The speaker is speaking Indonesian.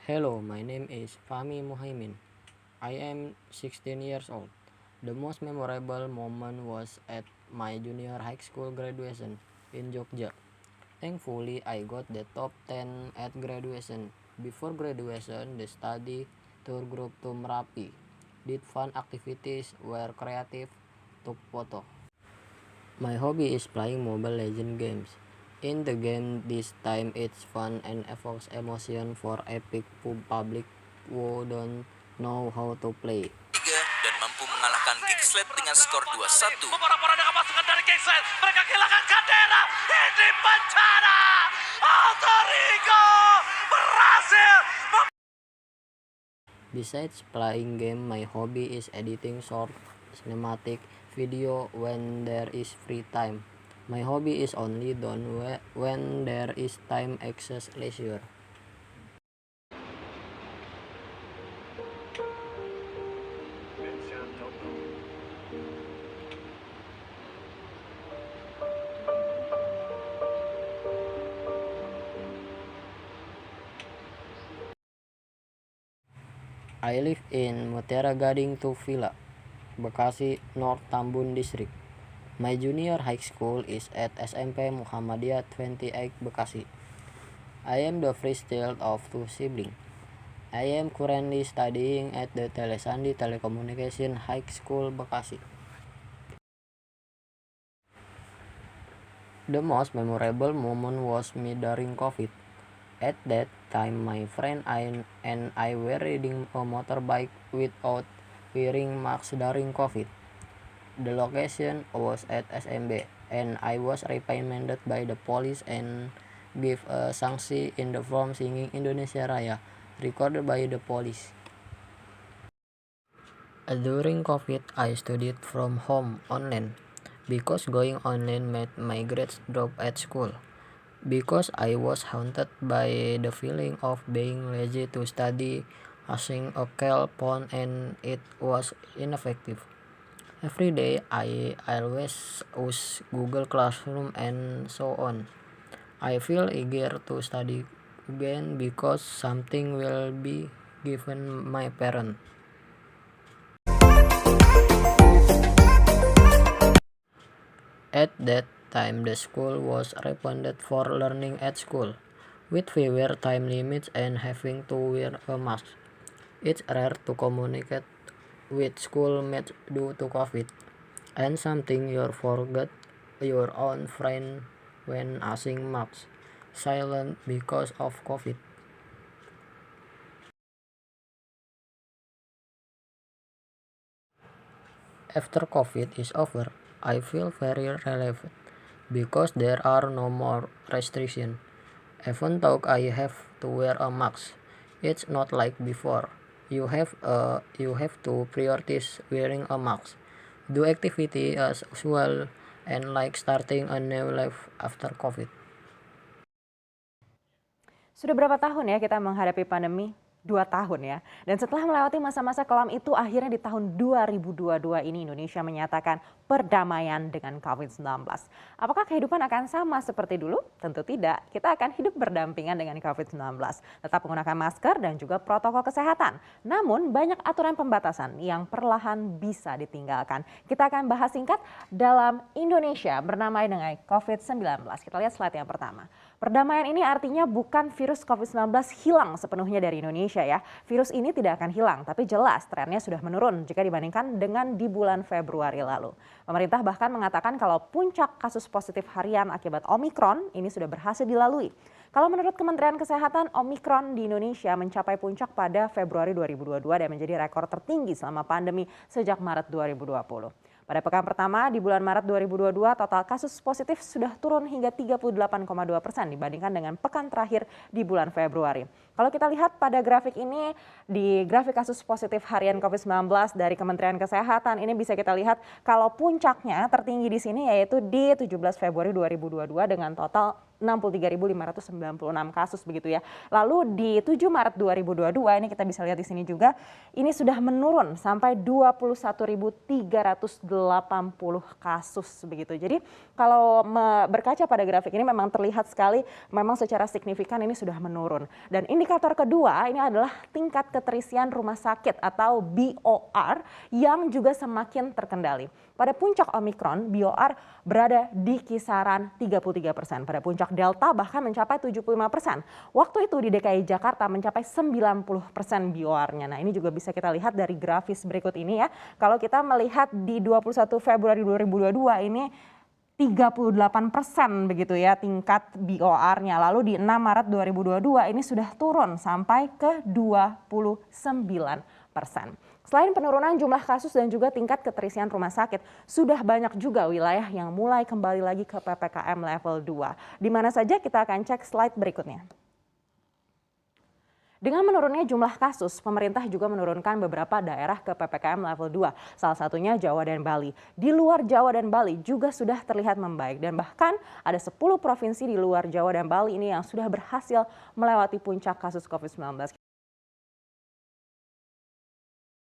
Hello, my name is Fahmi Muhaimin. I am 16 years old. The most memorable moment was at my junior high school graduation in Jogja. Thankfully, I got the top 10 at graduation. Before graduation, the study tour group to Merapi did fun activities, were creative, took photo. My hobby is playing Mobile Legend games. In the game this time it's fun and evokes emotion for epic public who don't know how to play. Dan mampu mengalahkan Kingslet dengan skor 2-1. Porak-porak dengan pasukan dari Kingslet. Mereka kehilangan Candela. Ini bencana. Alter Ego berhasil. Besides playing game, my hobby is editing short cinematic video when there is free time. My hobby is only done when there is time access leisure. I live in Mutiara Gading 2 Villa, Bekasi, North Tambun District. My junior high school is at SMP Muhammadiyah 28 Bekasi. I am the first child of two siblings. I am currently studying at the Telesandi Telecommunication High School Bekasi. The most memorable moment was me during COVID. At that time, my friend and I were riding a motorbike without wearing masks during COVID. The location was at SMB, and I was reprimanded by the police and gave a sanksi in the form singing Indonesia Raya, recorded by the police. During COVID, I studied from home online because going online made my grades drop at school. Because I was haunted by the feeling of being lazy to study, using a cell phone, and it was ineffective. Every day I always use Google Classroom and so on. I feel eager to study again because something will be given my parent. At that time the school was recommended for learning at school, with fewer time limits and having to wear a mask. It's rare to communicate with schoolmates due to COVID, and something you forget your own friend when asking marks. Silent because of COVID. After COVID is over, I feel very relieved because there are no more restrictions. Even though I have to wear a mask, it's not like before. You have to prioritize wearing a mask. Do activity as usual and like starting a new life after COVID. Sudah berapa tahun ya kita menghadapi pandemi? 2 tahun ya. Dan setelah melewati masa-masa kelam itu, akhirnya di tahun 2022 ini Indonesia menyatakan perdamaian dengan COVID-19. Apakah kehidupan akan sama seperti dulu? Tentu tidak. Kita akan hidup berdampingan dengan COVID-19. Tetap menggunakan masker dan juga protokol kesehatan. Namun banyak aturan pembatasan yang perlahan bisa ditinggalkan. Kita akan bahas singkat dalam Indonesia berdamai dengan COVID-19. Kita lihat slide yang pertama. Perdamaian ini artinya bukan virus COVID-19 hilang sepenuhnya dari Indonesia ya. Virus ini tidak akan hilang, tapi jelas trennya sudah menurun jika dibandingkan dengan di bulan Februari lalu. Pemerintah bahkan mengatakan kalau puncak kasus positif harian akibat Omikron ini sudah berhasil dilalui. Kalau menurut Kementerian Kesehatan, Omikron di Indonesia mencapai puncak pada Februari 2022 dan menjadi rekor tertinggi selama pandemi sejak Maret 2020. Pada pekan pertama di bulan Maret 2022, total kasus positif sudah turun hingga 38,2% dibandingkan dengan pekan terakhir di bulan Februari. Kalau kita lihat pada grafik ini, di grafik kasus positif harian COVID-19 dari Kementerian Kesehatan, ini bisa kita lihat kalau puncaknya tertinggi di sini yaitu di 17 Februari 2022 dengan total 63.596 kasus begitu ya. Lalu di 7 Maret 2022 ini kita bisa lihat di sini juga ini sudah menurun sampai 21.380 kasus begitu. Jadi kalau berkaca pada grafik ini memang terlihat sekali memang secara signifikan ini sudah menurun. Dan indikator kedua ini adalah tingkat keterisian rumah sakit atau BOR yang juga semakin terkendali. Pada puncak Omikron, BOR berada di kisaran 33%. Pada puncak Delta bahkan mencapai 75%. Waktu itu di DKI Jakarta mencapai 90% BOR-nya. Nah, ini juga bisa kita lihat dari grafis berikut ini ya. Kalau kita melihat di 21 Februari 2022 ini 38% begitu ya tingkat BOR-nya. Lalu di 6 Maret 2022 ini sudah turun sampai ke 29%. Selain penurunan jumlah kasus dan juga tingkat keterisian rumah sakit, sudah banyak juga wilayah yang mulai kembali lagi ke PPKM level 2. Di mana saja kita akan cek slide berikutnya. Dengan menurunnya jumlah kasus, pemerintah juga menurunkan beberapa daerah ke PPKM level 2, salah satunya Jawa dan Bali. Di luar Jawa dan Bali juga sudah terlihat membaik dan bahkan ada 10 provinsi di luar Jawa dan Bali ini yang sudah berhasil melewati puncak kasus COVID-19.